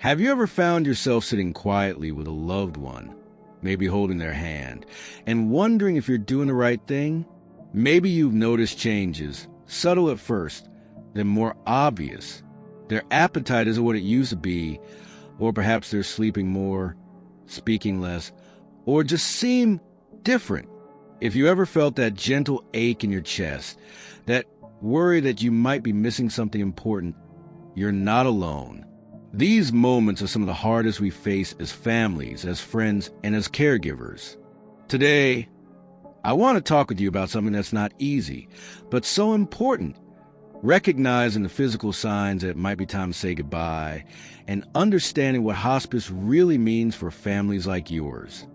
Have you ever found yourself sitting quietly with a loved one, maybe holding their hand, and wondering if you're doing the right thing? Maybe you've noticed changes, subtle at first, then more obvious. Their appetite isn't what it used to be, or perhaps they're sleeping more, speaking less, or just seem different. If you ever felt that gentle ache in your chest, that worry that you might be missing something important, you're not alone. These moments are some of the hardest we face as families, as friends, and as caregivers. Today, I want to talk with you about something that's not easy, but so important. Recognizing the physical signs that it might be time to say goodbye, and understanding what hospice really means for families like yours.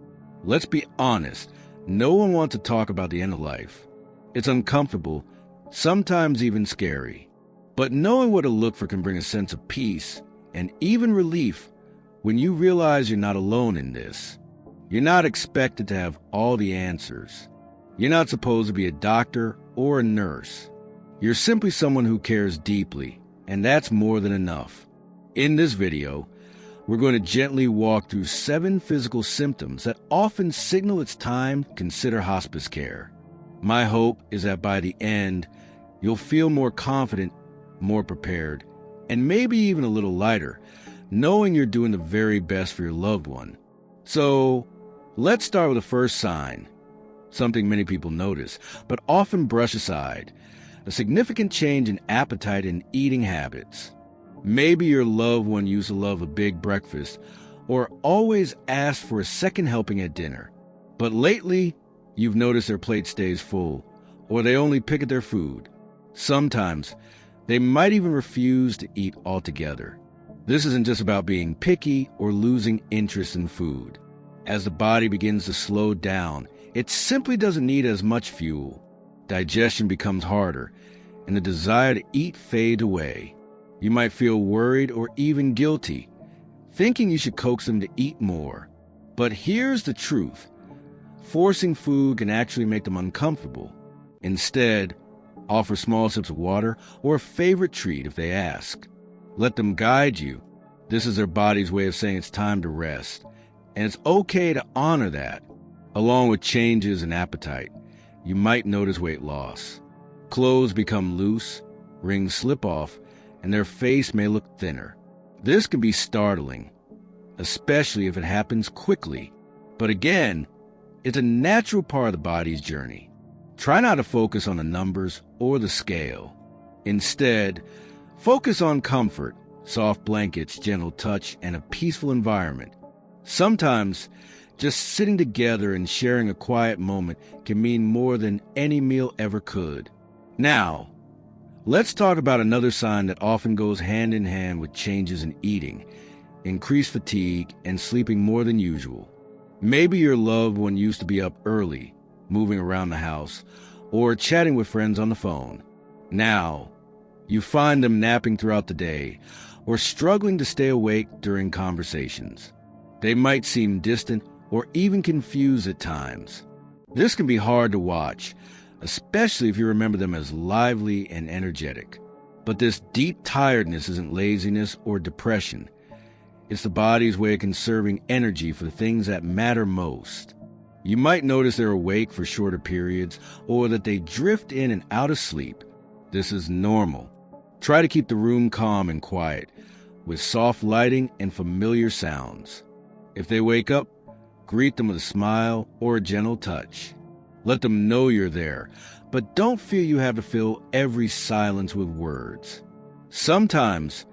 Let's be honest, no one wants to talk about the end of life. It's uncomfortable, sometimes even scary. But knowing what to look for can bring a sense of peace and even relief when you realize you're not alone in this. You're not expected to have all the answers. You're not supposed to be a doctor or a nurse. You're simply someone who cares deeply, and that's more than enough. In this video, we're going to gently walk through 7 physical symptoms that often signal it's time to consider hospice care. My hope is that by the end, you'll feel more confident, more prepared, and maybe even a little lighter, knowing you're doing the very best for your loved one. So, let's start with the first sign, something many people notice, but often brush aside: a significant change in appetite and eating habits. Maybe your loved one used to love a big breakfast or always asked for a second helping at dinner. But lately, you've noticed their plate stays full, or they only pick at their food. Sometimes, they might even refuse to eat altogether. This isn't just about being picky or losing interest in food. As the body begins to slow down, it simply doesn't need as much fuel. Digestion becomes harder, and the desire to eat fades away. You might feel worried or even guilty, thinking you should coax them to eat more. But here's the truth: forcing food can actually make them uncomfortable. Instead, offer small sips of water or a favorite treat if they ask. Let them guide you. This is their body's way of saying it's time to rest, and it's okay to honor that. Along with changes in appetite, you might notice weight loss. Clothes become loose, rings slip off, and their face may look thinner. This can be startling, especially if it happens quickly. But again, it's a natural part of the body's journey. Try not to focus on the numbers or the scale. Instead, focus on comfort, soft blankets, gentle touch, and a peaceful environment. Sometimes, just sitting together and sharing a quiet moment can mean more than any meal ever could. Now, let's talk about another sign that often goes hand in hand with changes in eating: increased fatigue and sleeping more than usual. Maybe your loved one used to be up early, moving around the house, or chatting with friends on the phone. Now, you find them napping throughout the day, or struggling to stay awake during conversations. They might seem distant or even confused at times. This can be hard to watch, especially if you remember them as lively and energetic. But this deep tiredness isn't laziness or depression. It's the body's way of conserving energy for the things that matter most. You might notice they're awake for shorter periods, or that they drift in and out of sleep. This is normal. Try to keep the room calm and quiet, with soft lighting and familiar sounds. If they wake up, greet them with a smile or a gentle touch. Let them know you're there, but don't feel you have to fill every silence with words. Sometimes,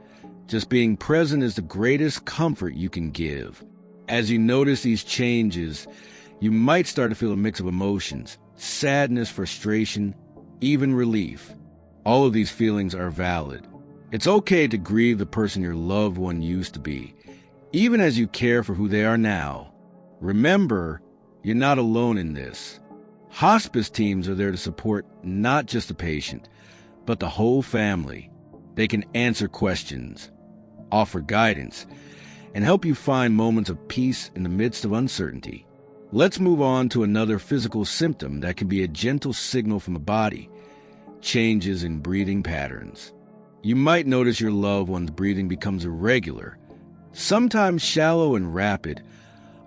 just being present is the greatest comfort you can give. As you notice these changes, you might start to feel a mix of emotions: sadness, frustration, even relief. All of these feelings are valid. It's okay to grieve the person your loved one used to be, even as you care for who they are now. Remember, you're not alone in this. Hospice teams are there to support not just the patient, but the whole family. They can answer questions, offer guidance, and help you find moments of peace in the midst of uncertainty. Let's move on to another physical symptom that can be a gentle signal from the body: changes in breathing patterns. You might notice your loved one's breathing becomes irregular, sometimes shallow and rapid,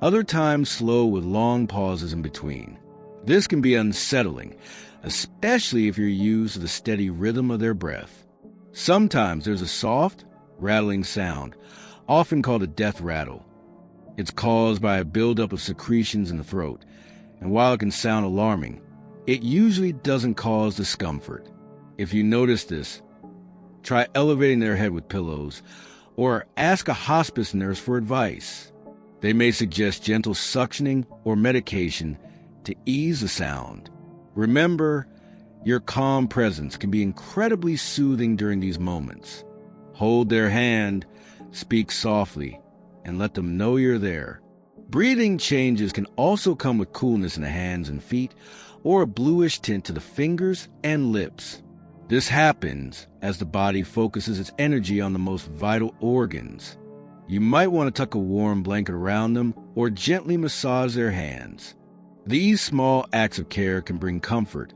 other times slow with long pauses in between. This can be unsettling, especially if you're used to the steady rhythm of their breath. Sometimes there's a soft, rattling sound, often called a death rattle. It's caused by a buildup of secretions in the throat, and while it can sound alarming, it usually doesn't cause discomfort. If you notice this, try elevating their head with pillows, or ask a hospice nurse for advice. They may suggest gentle suctioning or medication to ease the sound. Remember, your calm presence can be incredibly soothing during these moments. Hold their hand, speak softly, and let them know you're there. Breathing changes can also come with coolness in the hands and feet, or a bluish tint to the fingers and lips. This happens as the body focuses its energy on the most vital organs. You might want to tuck a warm blanket around them or gently massage their hands. These small acts of care can bring comfort,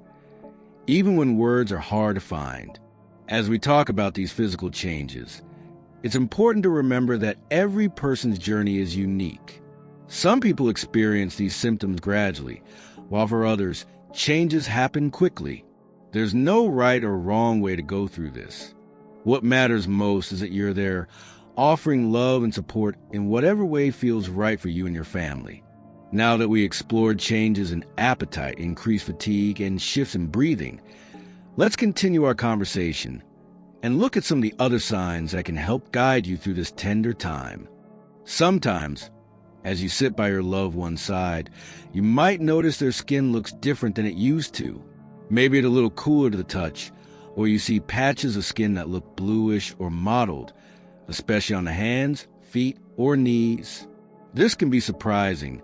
even when words are hard to find. As we talk about these physical changes, it's important to remember that every person's journey is unique. Some people experience these symptoms gradually, while for others, changes happen quickly. There's no right or wrong way to go through this. What matters most is that you're there, offering love and support in whatever way feels right for you and your family. Now that we explored changes in appetite, increased fatigue, and shifts in breathing, let's continue our conversation and look at some of the other signs that can help guide you through this tender time. Sometimes, as you sit by your loved one's side, you might notice their skin looks different than it used to. Maybe it's a little cooler to the touch, or you see patches of skin that look bluish or mottled, especially on the hands, feet, or knees. This can be surprising,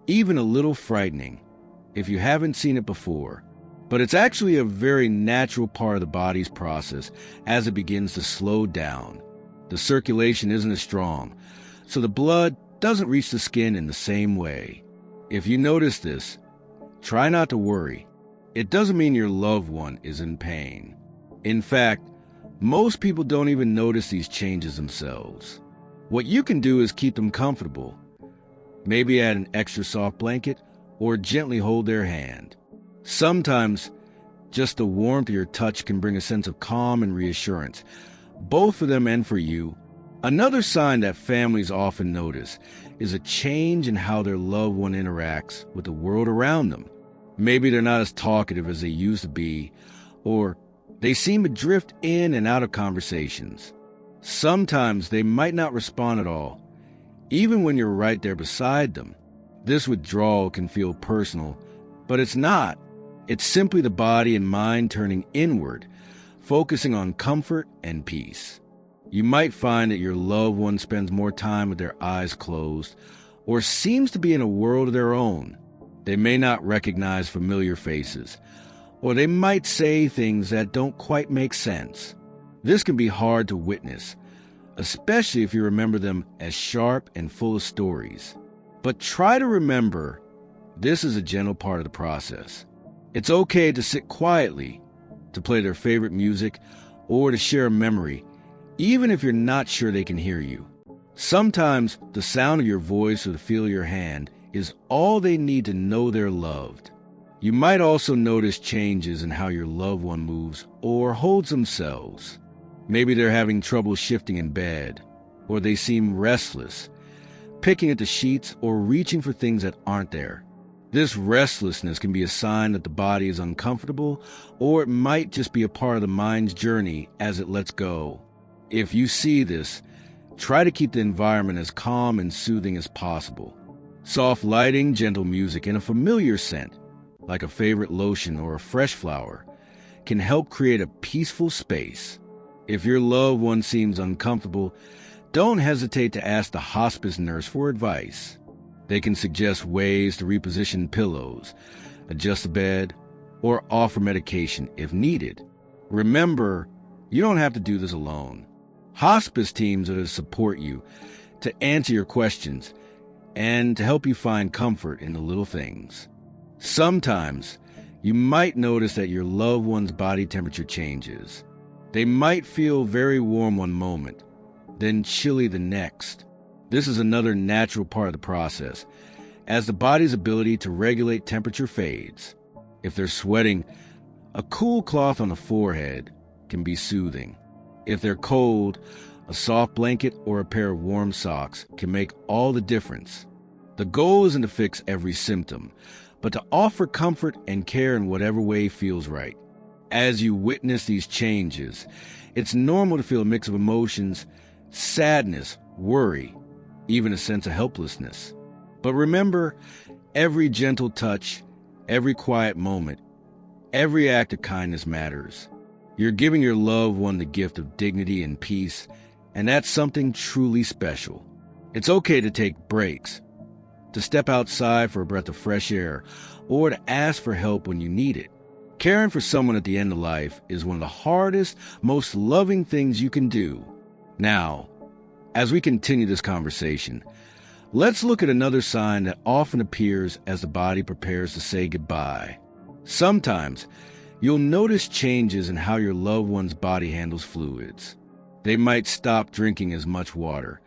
even a little frightening, if you haven't seen it before. But it's actually a very natural part of the body's process as it begins to slow down. The circulation isn't as strong, so the blood doesn't reach the skin in the same way. If you notice this, try not to worry. It doesn't mean your loved one is in pain. In fact, most people don't even notice these changes themselves. What you can do is keep them comfortable. Maybe add an extra soft blanket or gently hold their hand. Sometimes, just the warmth of your touch can bring a sense of calm and reassurance, both for them and for you. Another sign that families often notice is a change in how their loved one interacts with the world around them. Maybe they're not as talkative as they used to be, or they seem to drift in and out of conversations. Sometimes they might not respond at all, even when you're right there beside them. This withdrawal can feel personal, but it's not. It's simply the body and mind turning inward, focusing on comfort and peace. You might find that your loved one spends more time with their eyes closed, or seems to be in a world of their own. They may not recognize familiar faces, or they might say things that don't quite make sense. This can be hard to witness, especially if you remember them as sharp and full of stories. But try to remember, this is a gentle part of the process. It's okay to sit quietly, to play their favorite music, or to share a memory, even if you're not sure they can hear you. Sometimes the sound of your voice or the feel of your hand is all they need to know they're loved. You might also notice changes in how your loved one moves or holds themselves. Maybe they're having trouble shifting in bed, or they seem restless, picking at the sheets or reaching for things that aren't there. This restlessness can be a sign that the body is uncomfortable, or it might just be a part of the mind's journey as it lets go. If you see this, try to keep the environment as calm and soothing as possible. Soft lighting, gentle music, and a familiar scent, like a favorite lotion or a fresh flower, can help create a peaceful space. If your loved one seems uncomfortable, don't hesitate to ask the hospice nurse for advice. They can suggest ways to reposition pillows, adjust the bed, or offer medication if needed. Remember, you don't have to do this alone. Hospice teams are to support you, to answer your questions, and to help you find comfort in the little things. Sometimes, you might notice that your loved one's body temperature changes. They might feel very warm one moment, then chilly the next. This is another natural part of the process, as the body's ability to regulate temperature fades. If they're sweating, a cool cloth on the forehead can be soothing. If they're cold, a soft blanket or a pair of warm socks can make all the difference. The goal isn't to fix every symptom, but to offer comfort and care in whatever way feels right. As you witness these changes, it's normal to feel a mix of emotions: sadness, worry, even a sense of helplessness. But remember, every gentle touch, every quiet moment, every act of kindness matters. You're giving your loved one the gift of dignity and peace, and that's something truly special. It's okay to take breaks, to step outside for a breath of fresh air, or to ask for help when you need it. Caring for someone at the end of life is one of the hardest, most loving things you can do. Now, as we continue this conversation, let's look at another sign that often appears as the body prepares to say goodbye. Sometimes, you'll notice changes in how your loved one's body handles fluids. They might stop drinking as much water,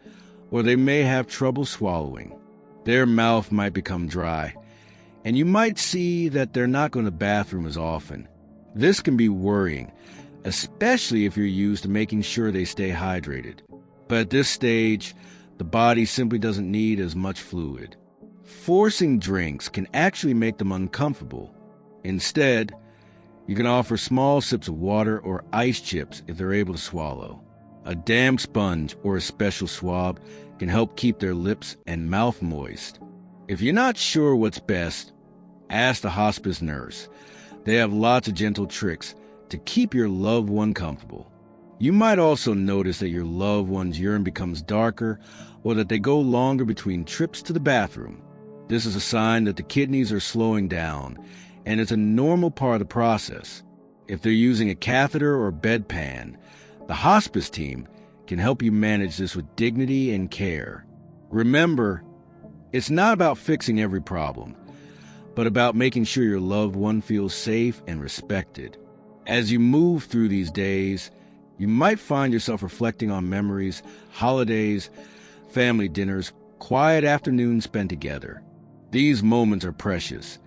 or they may have trouble swallowing. Their mouth might become dry, and you might see that they're not going to the bathroom as often. This can be worrying, especially if you're used to making sure they stay hydrated. But at this stage, the body simply doesn't need as much fluid. Forcing drinks can actually make them uncomfortable. Instead, you can offer small sips of water or ice chips if they're able to swallow. A damp sponge or a special swab can help keep their lips and mouth moist. If you're not sure what's best, ask the hospice nurse. They have lots of gentle tricks to keep your loved one comfortable. You might also notice that your loved one's urine becomes darker or that they go longer between trips to the bathroom. This is a sign that the kidneys are slowing down, and it's a normal part of the process. If they're using a catheter or bedpan, the hospice team can help you manage this with dignity and care. Remember, it's not about fixing every problem, but about making sure your loved one feels safe and respected. As you move through these days, you might find yourself reflecting on memories, holidays, family dinners, quiet afternoons spent together. These moments are precious,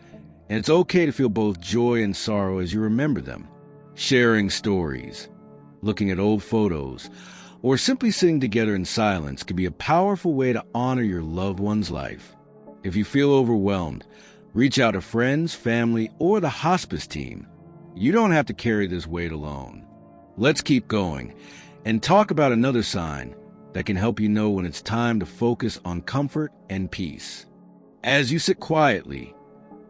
and it's okay to feel both joy and sorrow as you remember them. Sharing stories, looking at old photos, or simply sitting together in silence can be a powerful way to honor your loved one's life. If you feel overwhelmed, reach out to friends, family, or the hospice team. You don't have to carry this weight alone. Let's keep going and talk about another sign that can help you know when it's time to focus on comfort and peace. As you sit quietly,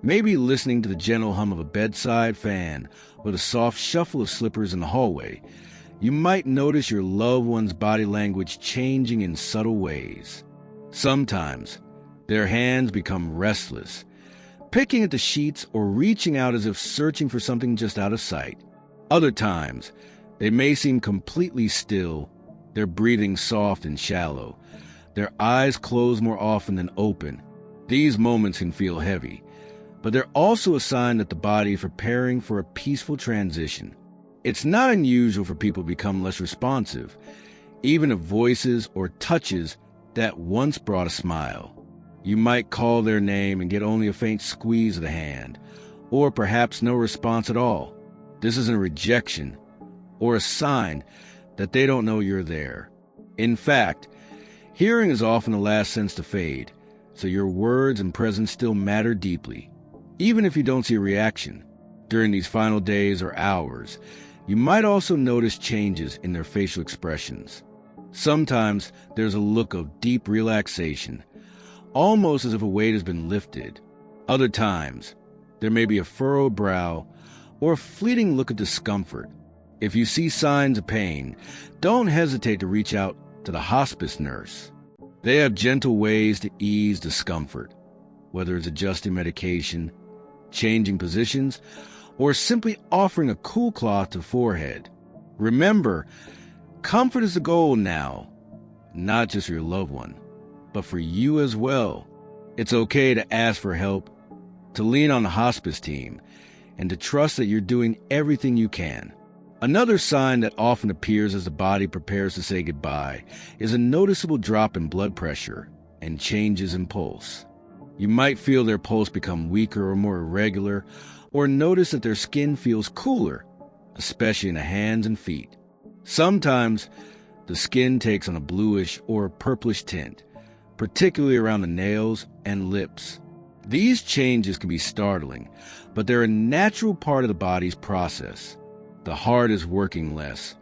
maybe listening to the gentle hum of a bedside fan or the soft shuffle of slippers in the hallway, you might notice your loved one's body language changing in subtle ways. Sometimes, their hands become restless, picking at the sheets or reaching out as if searching for something just out of sight. Other times, they may seem completely still, their breathing soft and shallow, their eyes closed more often than open. These moments can feel heavy, but they're also a sign that the body is preparing for a peaceful transition. It's not unusual for people to become less responsive, even to voices or touches that once brought a smile. You might call their name and get only a faint squeeze of the hand, or perhaps no response at all. This isn't a rejection or a sign that they don't know you're there. In fact, hearing is often the last sense to fade, so your words and presence still matter deeply, even if you don't see a reaction. During these final days or hours, you might also notice changes in their facial expressions. Sometimes there's a look of deep relaxation, almost as if a weight has been lifted. Other times, there may be a furrowed brow or a fleeting look of discomfort. If you see signs of pain, don't hesitate to reach out to the hospice nurse. They have gentle ways to ease discomfort, whether it's adjusting medication, changing positions, or simply offering a cool cloth to the forehead. Remember, comfort is the goal now, not just for your loved one, but for you as well. It's okay to ask for help, to lean on the hospice team, and to trust that you're doing everything you can. Another sign that often appears as the body prepares to say goodbye is a noticeable drop in blood pressure and changes in pulse. You might feel their pulse become weaker or more irregular, or notice that their skin feels cooler, especially in the hands and feet. Sometimes, the skin takes on a bluish or purplish tint, particularly around the nails and lips. These changes can be startling, but they're a natural part of the body's process. The heart is working less,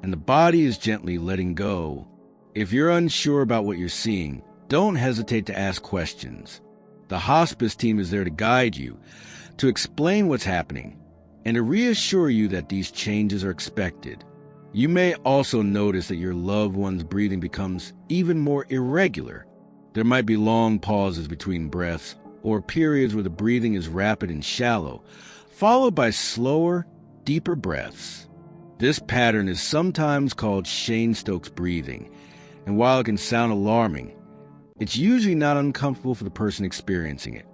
and the body is gently letting go. If you're unsure about what you're seeing, don't hesitate to ask questions. The hospice team is there to guide you, to explain what's happening, and to reassure you that these changes are expected. You may also notice that your loved one's breathing becomes even more irregular. There might be long pauses between breaths, or periods where the breathing is rapid and shallow, followed by slower, deeper breaths. This pattern is sometimes called Cheyne-Stokes breathing, and while it can sound alarming, it's usually not uncomfortable for the person experiencing it.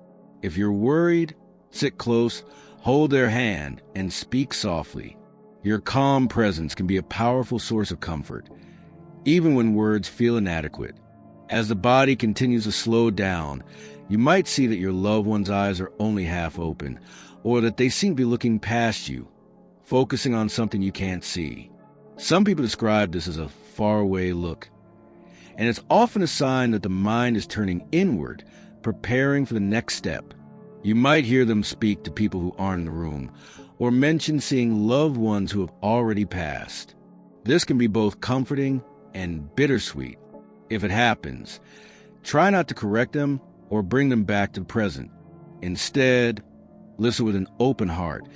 If you're worried, sit close, hold their hand, and speak softly. Your calm presence can be a powerful source of comfort, even when words feel inadequate. As the body continues to slow down, you might see that your loved one's eyes are only half open, or that they seem to be looking past you, focusing on something you can't see. Some people describe this as a faraway look, and it's often a sign that the mind is turning inward, preparing for the next step. You might hear them speak to people who aren't in the room, or mention seeing loved ones who have already passed. This can be both comforting and bittersweet. If it happens, try not to correct them or bring them back to the present. Instead, listen with an open heart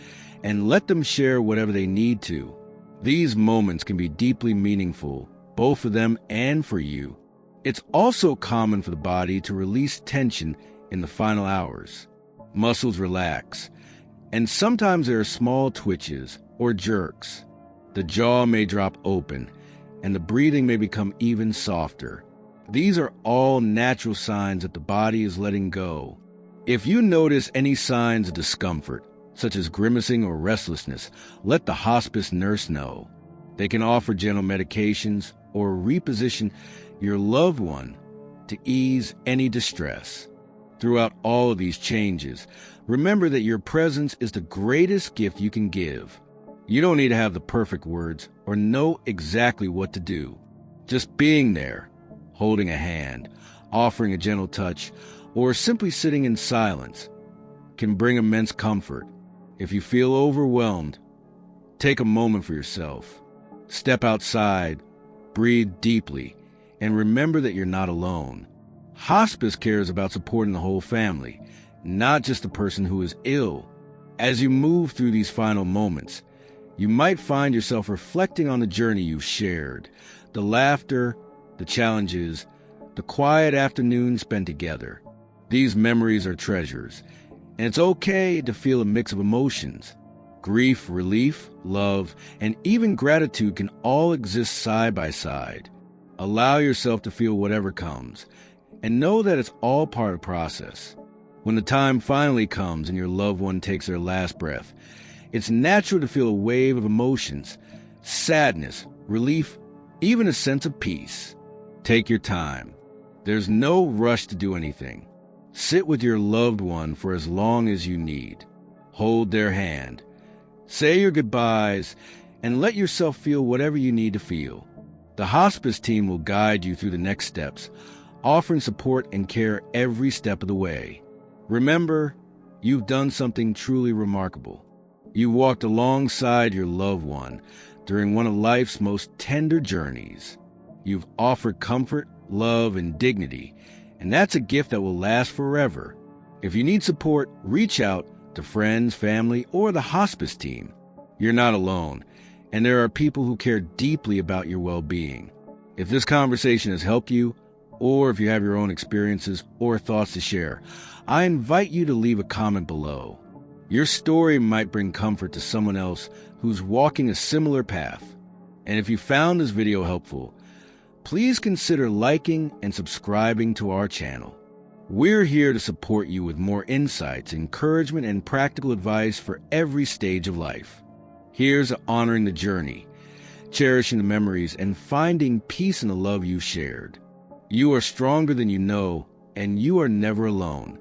and let them share whatever they need to. These moments can be deeply meaningful, both for them and for you. It's also common for the body to release tension in the final hours. Muscles relax, and sometimes there are small twitches or jerks. The jaw may drop open, and the breathing may become even softer. These are all natural signs that the body is letting go. If you notice any signs of discomfort, such as grimacing or restlessness, let the hospice nurse know. They can offer gentle medications or reposition your loved one to ease any distress. Throughout all of these changes, remember that your presence is the greatest gift you can give. You don't need to have the perfect words or know exactly what to do. Just being there, holding a hand, offering a gentle touch, or simply sitting in silence can bring immense comfort. If you feel overwhelmed, take a moment for yourself. Step outside, breathe deeply, and remember that you're not alone. Hospice cares about supporting the whole family, not just the person who is ill. As you move through these final moments, you might find yourself reflecting on the journey you've shared, the laughter, the challenges, the quiet afternoons spent together. These memories are treasures, and it's okay to feel a mix of emotions. Grief, relief, love, and even gratitude can all exist side by side. Allow yourself to feel whatever comes, and know that it's all part of the process. When the time finally comes and your loved one takes their last breath, it's natural to feel a wave of emotions, sadness, relief, even a sense of peace. Take your time. There's no rush to do anything. Sit with your loved one for as long as you need. Hold their hand. Say your goodbyes, and let yourself feel whatever you need to feel. The hospice team will guide you through the next steps, offering support and care every step of the way. Remember, you've done something truly remarkable. You walked alongside your loved one during one of life's most tender journeys. You've offered comfort, love, and dignity, and that's a gift that will last forever. If you need support, reach out to friends, family, or the hospice team. You're not alone, and there are people who care deeply about your well-being. If this conversation has helped you, or if you have your own experiences or thoughts to share, I invite you to leave a comment below. Your story might bring comfort to someone else who's walking a similar path. And if you found this video helpful, please consider liking and subscribing to our channel. We're here to support you with more insights, encouragement, and practical advice for every stage of life. Here's honoring the journey, cherishing the memories, and finding peace in the love you shared. You are stronger than you know, and you are never alone.